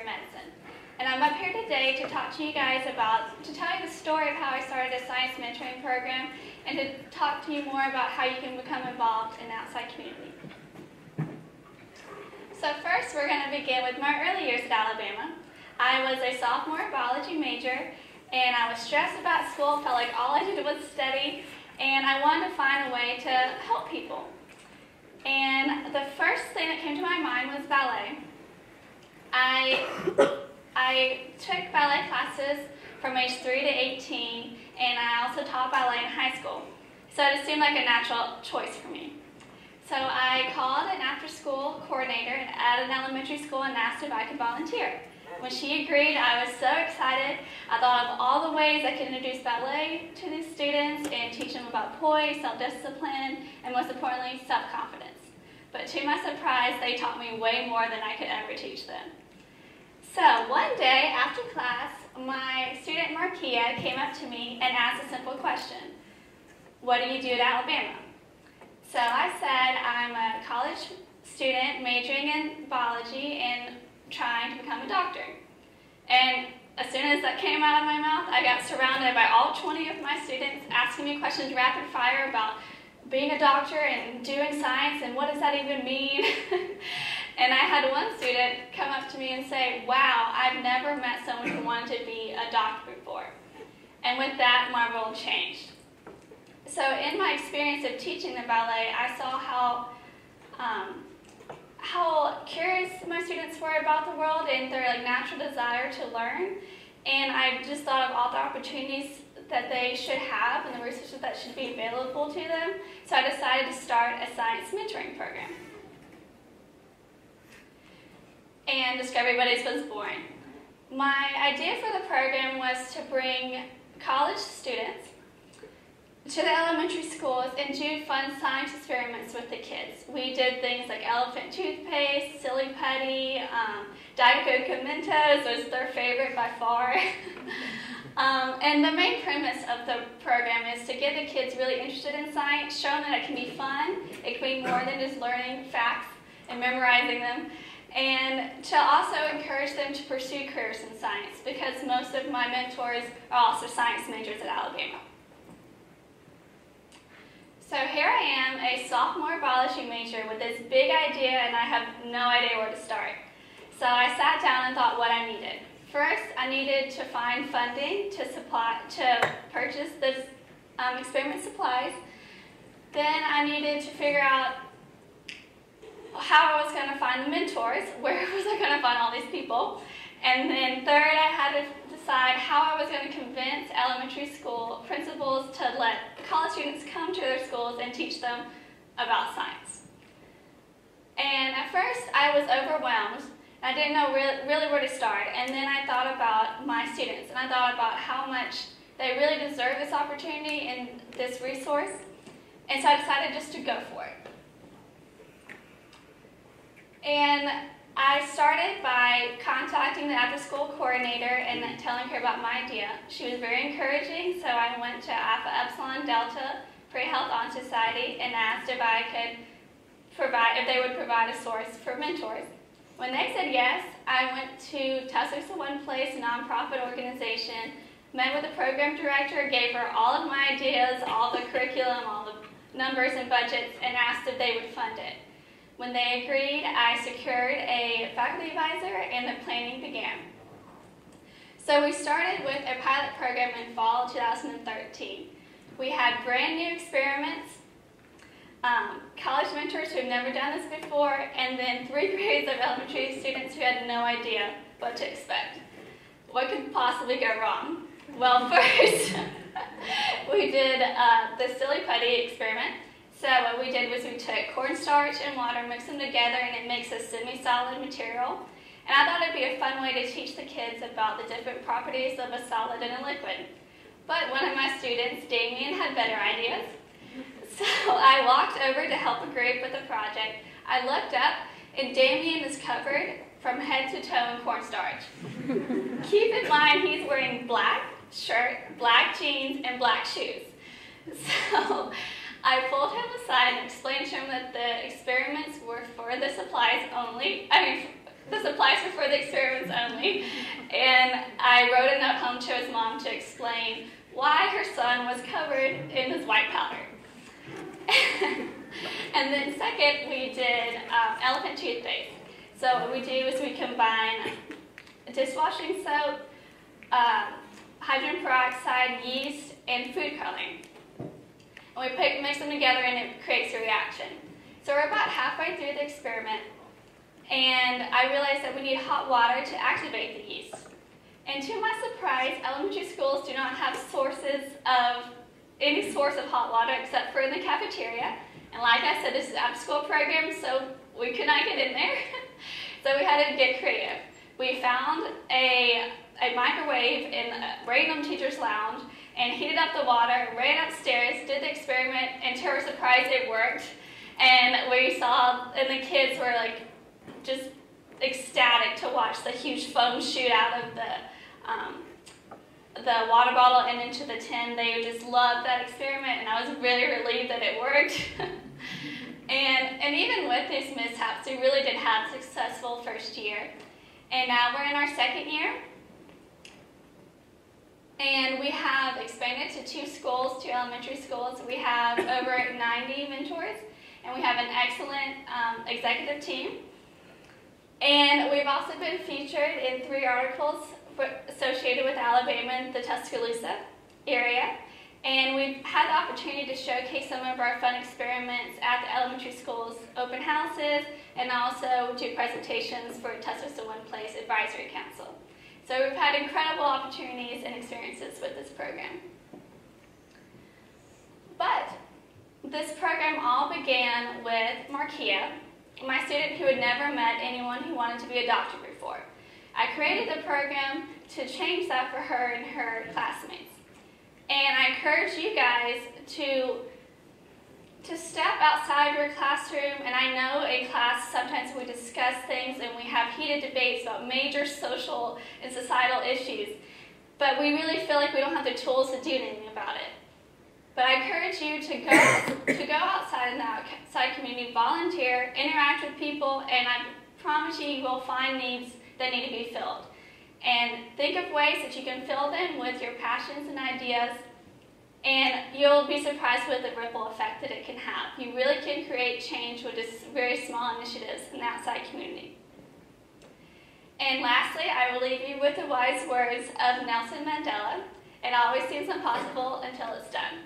medicine. And I'm up here today to talk to you guys to tell you the story of how I started a science mentoring program and to talk to you more about how you can become involved in the outside community. So first, we're going to begin with my early years at Alabama. I was a sophomore biology major, and I was stressed about school, felt like all I did was study, and I wanted to find a way to help people. And the first thing that came to my mind was ballet. I took ballet classes from age 3 to 18, and I also taught ballet in high school. So it seemed like a natural choice for me. So I called an after-school coordinator at an elementary school and asked if I could volunteer. When she agreed, I was so excited. I thought of all the ways I could introduce ballet to these students and teach them about poise, self-discipline, and most importantly, self-confidence. But to my surprise, they taught me way more than I could ever teach them. So one day after class, my student Markia came up to me and asked a simple question. What do you do at Alabama? So I said, I'm a college student majoring in biology and trying to become a doctor. And as soon as that came out of my mouth, I got surrounded by all 20 of my students asking me questions rapid fire about being a doctor and doing science and what does that even mean? And I had one student come up to me and say, wow, I've never met someone who wanted to be a doctor before. And with that, my world changed. So in my experience of teaching the ballet, I saw how curious my students were about the world and their natural desire to learn. And I just thought of all the opportunities that they should have and the resources that should be available to them. So I decided to start a science mentoring program. And Discovery Buddies was born. My idea for the program was to bring college students to the elementary schools and do fun science experiments with the kids. We did things like elephant toothpaste, silly putty, Diet Coke Mentos was their favorite by far. And the main premise of the program is to get the kids really interested in science, show them that it can be fun, it can be more than just learning facts and memorizing them, and to also encourage them to pursue careers in science because most of my mentors are also science majors at Alabama. So here I am, a sophomore biology major with this big idea and I have no idea where to start. So I sat down and thought what I needed. First, I needed to find funding to purchase this experiment supplies. Then I needed to figure out how I was going to find the mentors, where was I going to find all these people. And then third, I had to decide how I was going to convince elementary school principals to let college students come to their schools and teach them about science. And at first, I was overwhelmed. I didn't know really where to start. And then I thought about my students, and I thought about how much they really deserve this opportunity and this resource. And so I decided just to go for it. And I started by contacting the after-school coordinator and telling her about my idea. She was very encouraging, so I went to Alpha Epsilon Delta Pre-Health Honor Society and asked if they would provide a source for mentors. When they said yes, I went to Tussocks in One Place, a nonprofit organization, met with the program director, gave her all of my ideas, all the curriculum, all the numbers and budgets, and asked if they would fund it. When they agreed, I secured a faculty advisor and the planning began. So we started with a pilot program in fall 2013. We had brand new experiments, college mentors who had never done this before, and then 3 grades of elementary students who had no idea what to expect. What could possibly go wrong? Well, first, we did the silly putty experiment. So what we did was we took cornstarch and water, mixed them together, and it makes a semi-solid material. And I thought it'd be a fun way to teach the kids about the different properties of a solid and a liquid. But one of my students, Damien, had better ideas. So I walked over to help a group with the project. I looked up, and Damien is covered from head to toe in cornstarch. Keep in mind, he's wearing black shirt, black jeans, and black shoes. So I pulled him aside and explained to him that the experiments were for the supplies only, This applies for further experiments only. And I wrote a note home to his mom to explain why her son was covered in this white powder. And then second, we did elephant toothpaste. So what we do is we combine dishwashing soap, hydrogen peroxide, yeast, and food coloring. And we mix them together and it creates a reaction. So we're about halfway through the experiment, and I realized that we need hot water to activate the yeast. And to my surprise, elementary schools do not have any source of hot water except for in the cafeteria. And like I said, this is an after-school program, so we could not get in there. So we had to get creative. We found a microwave right in the teacher's lounge and heated up the water, ran upstairs, did the experiment, and to our surprise, it worked. And we saw, and the kids were like just ecstatic to watch the huge foam shoot out of the water bottle and into the tin. They just loved that experiment, and I was really relieved that it worked. and even with these mishaps, we really did have a successful first year. And now we're in our second year, and we have expanded to 2 schools, 2 elementary schools. We have over 90 mentors, and we have an excellent executive team. And we've also been featured in 3 articles associated with Alabama and the Tuscaloosa area. And we've had the opportunity to showcase some of our fun experiments at the elementary schools, open houses, and also do presentations for Tuscaloosa One Place Advisory Council. So we've had incredible opportunities and experiences with this program. But this program all began with Markia, my student who had never met anyone who wanted to be a doctor before. I created the program to change that for her and her classmates. And I encourage you guys to step outside your classroom. And I know in class sometimes we discuss things and we have heated debates about major social and societal issues, but we really feel like we don't have the tools to do anything about it. But I encourage you to go outside in the outside community, volunteer, interact with people, and I promise you will find needs that need to be filled. And think of ways that you can fill them with your passions and ideas, and you'll be surprised with the ripple effect that it can have. You really can create change with just very small initiatives in the outside community. And lastly, I will leave you with the wise words of Nelson Mandela: it always seems impossible until it's done.